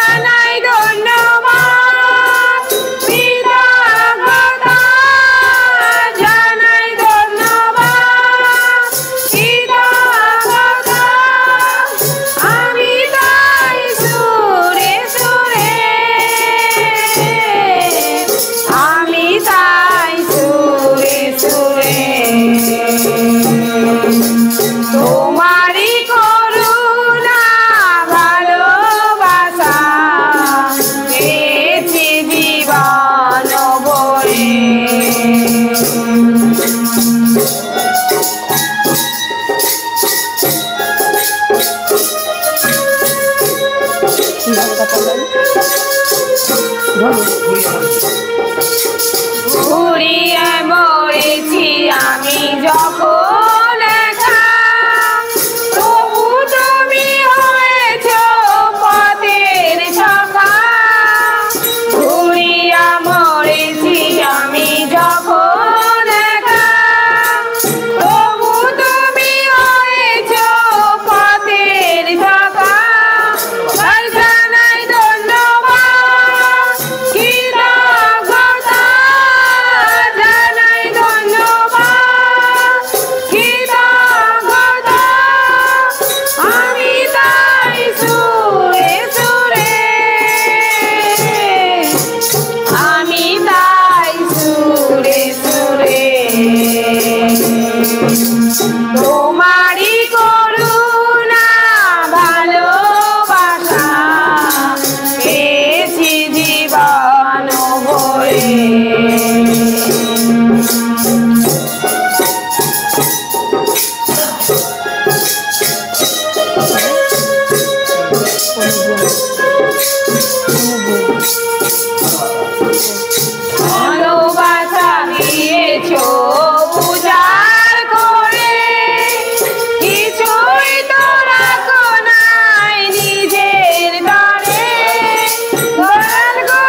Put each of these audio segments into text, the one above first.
জানাই ধন্যবাদ কৃতজ্ঞতা জানাই ধন্যবাদ কৃতজ্ঞতা আমি তাই সুরে সুরে আমি তাই সুরে সুরে তোমারই করুণা ভালোবাসা পেয়েছি জীবন ভরে ঘুরিয়ে মরেছি আমি যখন একা তবু তুমি হয়েছ পথের সখা ঘুরিয়া মরেছি আমি যখন একা তবু তুমি হয়েছ পথের সখা তাই জানাই ধন্যবাদ কৃতজ্ঞতা জানাই ধন্যবাদ কৃতজ্ঞতা আমি তাই সুরে সুরে আমি তাই সুরে সুরে তোমারই করুণা ভালোবাসা পেয়েছি জীবন ভরে ভালোবাসা দিয়েছো উজাড় করে কিছুই তো রাখো নাই নিজের দরে দয়াল গো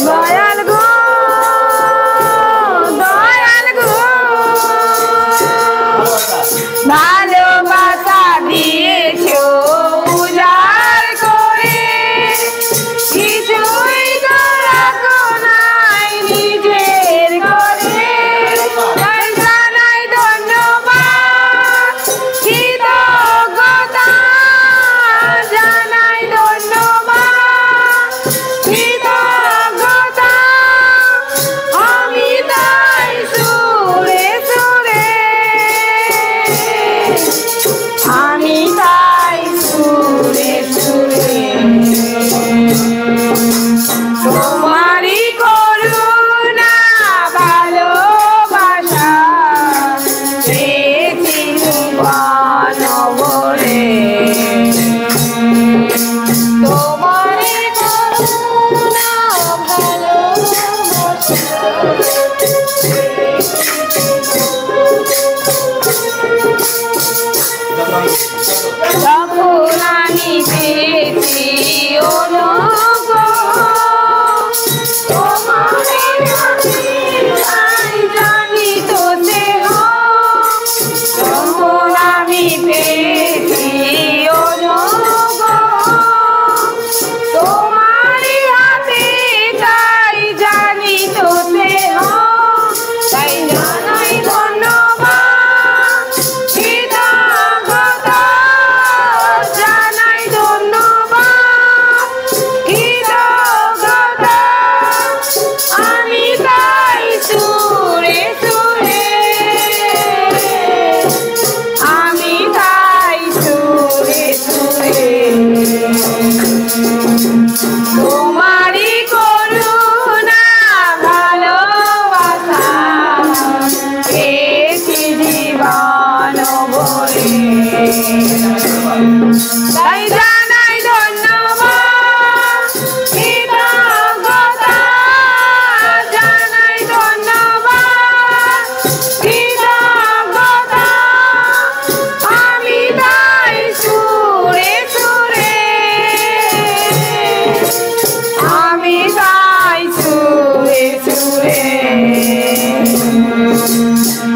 দয়াল গো দয়াল গো ভালোবাসা দিয়েছো উজাড় করে কিছুই তো রাখো নাই নিজের ঘরে তাই জানাই ধন্যবাদ কৃতজ্ঞতা জানাই ধন্যবাদ কৃতজ্ঞতা আমি তাই সুরে সুরে আমি তাই সুরে সুরে তোমারই করুণা ভালোবাসা পেয়েছি জীবন ভরে তোমারই করুণা ভালোবাসা যখন আমি পেয়েছি অনুগ্রহ তোমারই তাই জানি তো দেহ যখন আমি পেয়েছি অনুগ্রহ তোমারই হাতে তাই জানি তো দেহ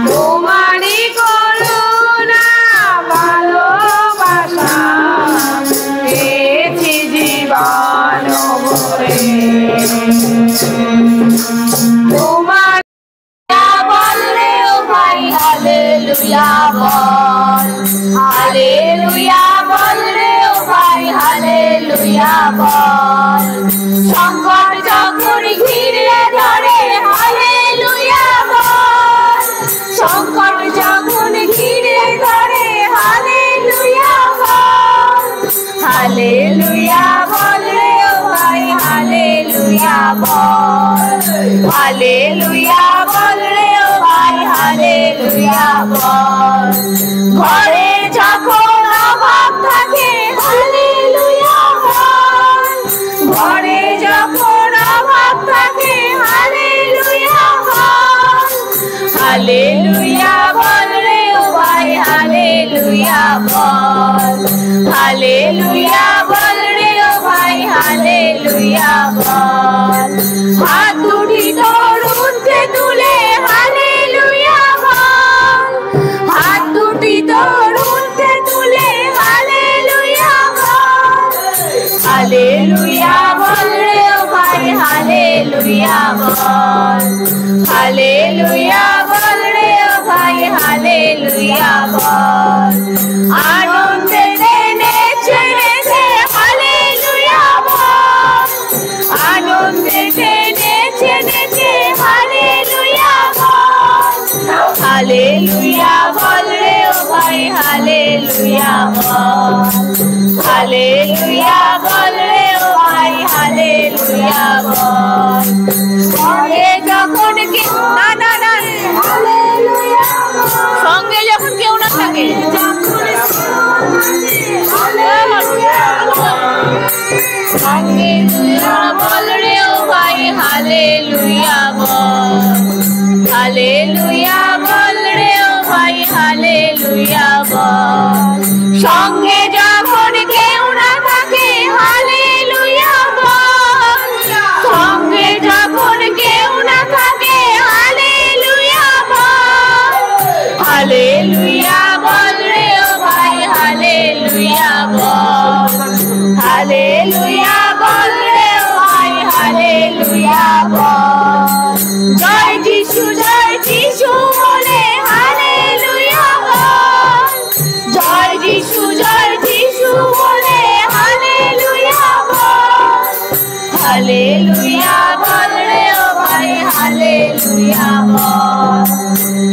তোমারই করুণা ভালোবাসা পেয়েছি জীবন ভরে। তোমার বললে ও ভাই হালেলুয়া বল, হালেলুয়া বললে ও ভাই হালেলুয়া বল। সংকট যখন ঘিরে ধরে হালেলুয়া বল, সংকট যখন ঘিরে ধরে হালেলুয়া বল। হালেলুয়া বললে ও ভাই হালেলুয়া বল, হালেলুয়া বললে ও ভাই হালেলুয়া বল। ঘরে যখন অভাব থাকে হালেলুয়া বল, ঘরে যখন অভাব থাকে হালেলুয়া বল। হালেলুয়া বললে ও ভাই হালেলুয়া বল, হালেলুয়া বললে ও ভাই হালেলুয়া বল। হাত দুটি তোর উঠে তুলে হালেলুয়া বল, হাত দুটি তোর উঠে তুলে হালেলুয়া বল। হালেলুয়া বললে ও ভাই হালেলুয়া বল, হালেলুয়া বললে ও ভাই হালেলুয়া বল। আনন্দে নেচে নেচে হালেলুয়া বল, আনন্দে নেচে নেচে হালেলুয়া বল। হালেলুয়া বললে ও ভাই হালেলুয়া বল, হালেলুয়া বললে ও ভাই হালেলুয়া বল। ঘরে যখন কেউ না না না সঙ্গে যখন কেউ না থাকে হালেলুয়া বললে ও ভাই হালেলুয়া বল, হালেলুয়া বললে ও ভাই হালেলুয়া বল। সঙ্গে যখন কেউ না থাকে হালেলুয়া বল, সঙ্গে যখন কেউ না থাকে হালেলুয়া বল। হালেলুয়া বললে ও ভাই হালেলুয়া বল, হালেলুয়া বললে ও ভাই হালেলুয়া বল। জয় যিশু বলে হালেলুয়া বল, জয় যিশু বলে হালেলুয়া বল। হালেলুয়া বললে ও ভাই হালেলুয়া বল,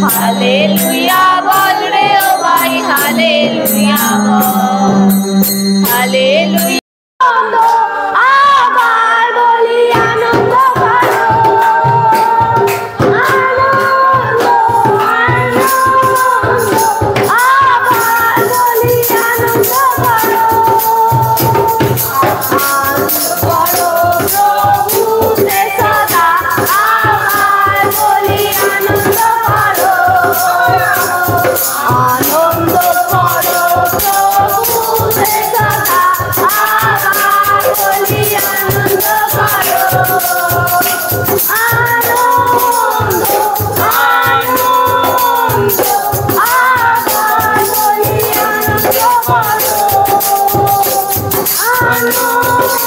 হালেলুয়া বললে ও ভাই হালেলুয়া বল। হালেলুয়া আবার বলি আনন্দ করো, আনন্দ আনন্দ আবার বলি আনন্দ করো, আনন্দ করো প্রভুতে সদা। আবার বলি আনন্দ করো, আনন্দ করো প্রভুতে সদা। আবার বলি আনন্দ করো, আনন্দ আনন্দ আবার বলি আনন্দ করো, আনন্দ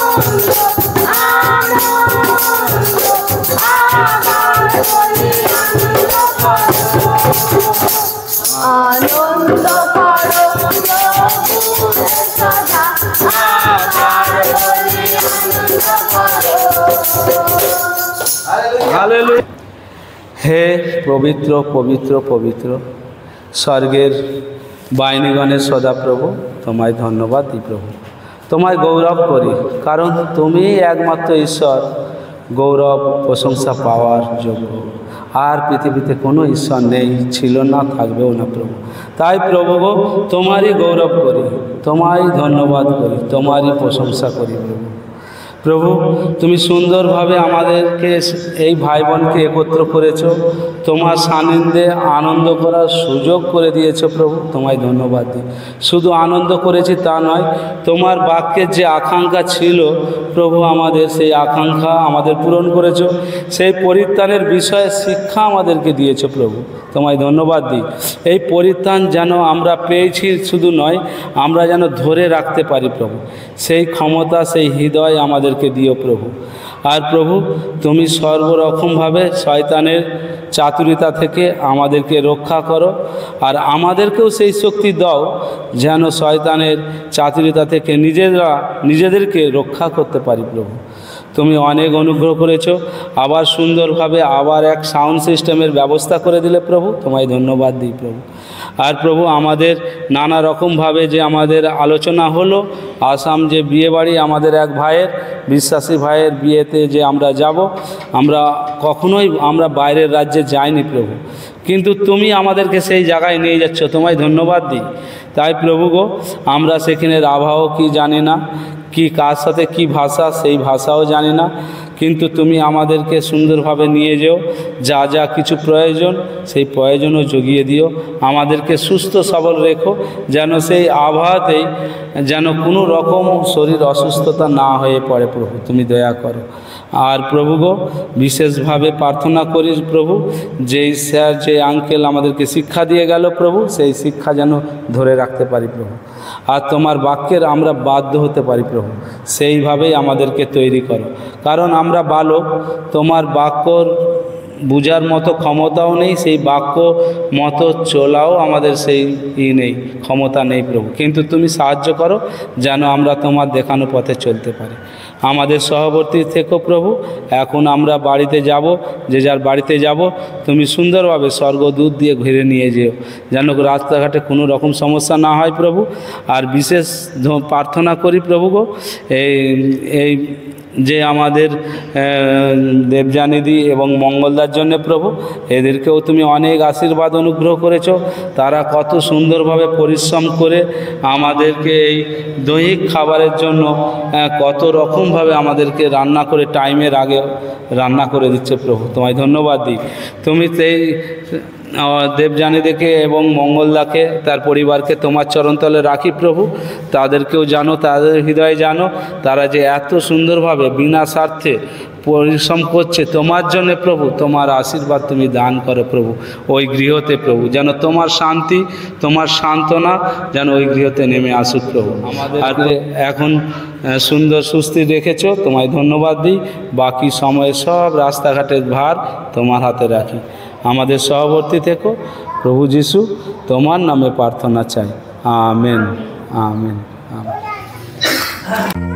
আনন্দ আবার বলি আনন্দ করো, আনন্দ করো প্রভুতে সদা। আবার বলি আনন্দ করো। হালেলুয়া। হে পবিত্র পবিত্র পবিত্র স্বর্গের বাহিনীগণের সদাপ্রভু, তোমায় ধন্যবাদ দিই প্রভু, তোমায় গৌরব করি, কারণ তুমি একমাত্র ঈশ্বর, গৌরব প্রশংসা পাওয়ার যোগ্য। আর পৃথিবীতে কোনো ঈশ্বর নেই, ছিল না, থাকবেও না প্রভু। তাই প্রভু গো, তোমারই গৌরব করি, তোমারই ধন্যবাদ করি, তোমারই প্রশংসা করি প্রভু। প্রভু তুমি সুন্দরভাবে আমাদেরকে এই ভাই বোনকে একত্র করেছো, তোমার সান্নিধ্যে আনন্দ করার সুযোগ করে দিয়েছো প্রভু, তোমায় ধন্যবাদ দিই। শুধু আনন্দ করেছি তা নয়, তোমার বাক্যের যে আকাঙ্ক্ষা ছিল প্রভু, আমাদের সেই আকাঙ্ক্ষা আমাদের পূরণ করেছো। সেই পরিত্রাণের বিষয়ে শিক্ষা আমাদেরকে দিয়েছো প্রভু, তোমায় ধন্যবাদ দিই। এই পরিত্রাণ যেন আমরা পেয়েছি শুধু নয়, আমরা যেন ধরে রাখতে পারি প্রভু, সেই ক্ষমতা সেই হৃদয় আমাদেরকে দিও প্রভু। আর প্রভু তুমি সর্বরকমভাবে শয়তানের চাতুরিতা থেকে আমাদেরকে রক্ষা করো, আর আমাদেরকেও সেই শক্তি দাও যেন শয়তানের চাতুরিতা থেকে নিজেদেরকে রক্ষা করতে পারি প্রভু। তুমি অনেক অনুগ্রহ করেছো, আবার সুন্দরভাবে আবার এক সাউন্ড সিস্টেমের ব্যবস্থা করে দিলে প্রভু, তোমায় ধন্যবাদ দিই প্রভু। আর প্রভু আমাদের নানা রকমভাবে যে আমাদের আলোচনা হলো, আসাম যে বিয়ে বাড়ি আমাদের এক ভাইয়ের, বিশ্বাসী ভাইয়ের বিয়েতে যে আমরা যাব, আমরা কখনোই আমরা বাইরের রাজ্যে যাইনি প্রভু, কিন্তু তুমি আমাদেরকে সেই জায়গায় নিয়ে যাচ্ছ, তোমায় ধন্যবাদ দিই। তাই প্রভু গো, আমরা সেখানের আবহাওয়া কি জানি না, কি কার সাথে কি ভাষা সেই ভাষাও জানি না, কিন্তু তুমি আমাদেরকে সুন্দরভাবে নিয়ে যেও, যা যা কিছু প্রয়োজন সেই প্রয়োজনও জুগিয়ে দিও, আমাদেরকে সুস্থ সবল রেখো, যেন সেই আবহাওয়াতেই যেন কোনো রকম শরীর অসুস্থতা না হয়ে পড়ে প্রভু, তুমি দয়া করো। আর প্রভু গো, বিশেষভাবে প্রার্থনা করি প্রভু, যেই স্যার যে আঙ্কেল আমাদেরকে শিক্ষা দিয়ে গেল প্রভু, সেই শিক্ষা যেন ধরে রাখতে পারি প্রভু, আর তোমার বাক্যের আমরা বাধ্য হতে পারি প্রভু, সেইভাবেই আমাদেরকে তৈরি করো। কারণ আমরা বালক, তোমার বাক্যর বুঝার মতো ক্ষমতাও নেই, সেই বাক্য মতো চলাও আমাদের সেই নেই, ক্ষমতা নেই প্রভু, কিন্তু তুমি সাহায্য করো যেন আমরা তোমার দেখানো পথে চলতে পারি। আমাদের সহবর্তী থেকো প্রভু। এখন আমরা বাড়িতে যাব, যে যার বাড়িতে যাব, তুমি সুন্দরভাবে স্বর্গদূত দিয়ে ঘিরে নিয়ে যেও, যেন রাস্তাঘাটে কোনো রকম সমস্যা না হয় প্রভু। আর বিশেষ প্রার্থনা করি প্রভু গো, এই যে আমাদের দেবযানীদি এবং মঙ্গলদার জন্য প্রভু, এদেরকেও তুমি অনেক আশীর্বাদ অনুগ্রহ করেছো। তারা কত সুন্দরভাবে পরিশ্রম করে আমাদেরকে এই দৈহিক খাবারের জন্য কত রকমভাবে আমাদেরকে রান্না করে টাইমের আগে রান্না করে দিচ্ছে প্রভু, তোমায় ধন্যবাদ দিই। তুমি সেই দেবযানীদেরকে এবং মঙ্গলদাকে তার পরিবারকে তোমার চরণতলে রাখি প্রভু। তাদেরকেও জানো, তাদের হৃদয়ে জানো, তারা যে এত সুন্দরভাবে বিনা স্বার্থে পরিশ্রম করছে তোমার জন্য প্রভু। তোমার আশীর্বাদ তুমি দান করো প্রভু ওই গৃহতে প্রভু, যেন তোমার শান্তি, তোমার সান্ত্বনা যেন ওই গৃহতে নেমে আসুক প্রভু। আমাদের এখন সুন্দর সুস্থি রেখেছো, তোমায় ধন্যবাদ দিই। বাকি সময়ে সব রাস্তাঘাটের ভার তোমার হাতে রাখি। আমাদের সহবর্তী থেকো প্রভু যিশু, তোমার নামে প্রার্থনা চাই। Amen, amen, amen.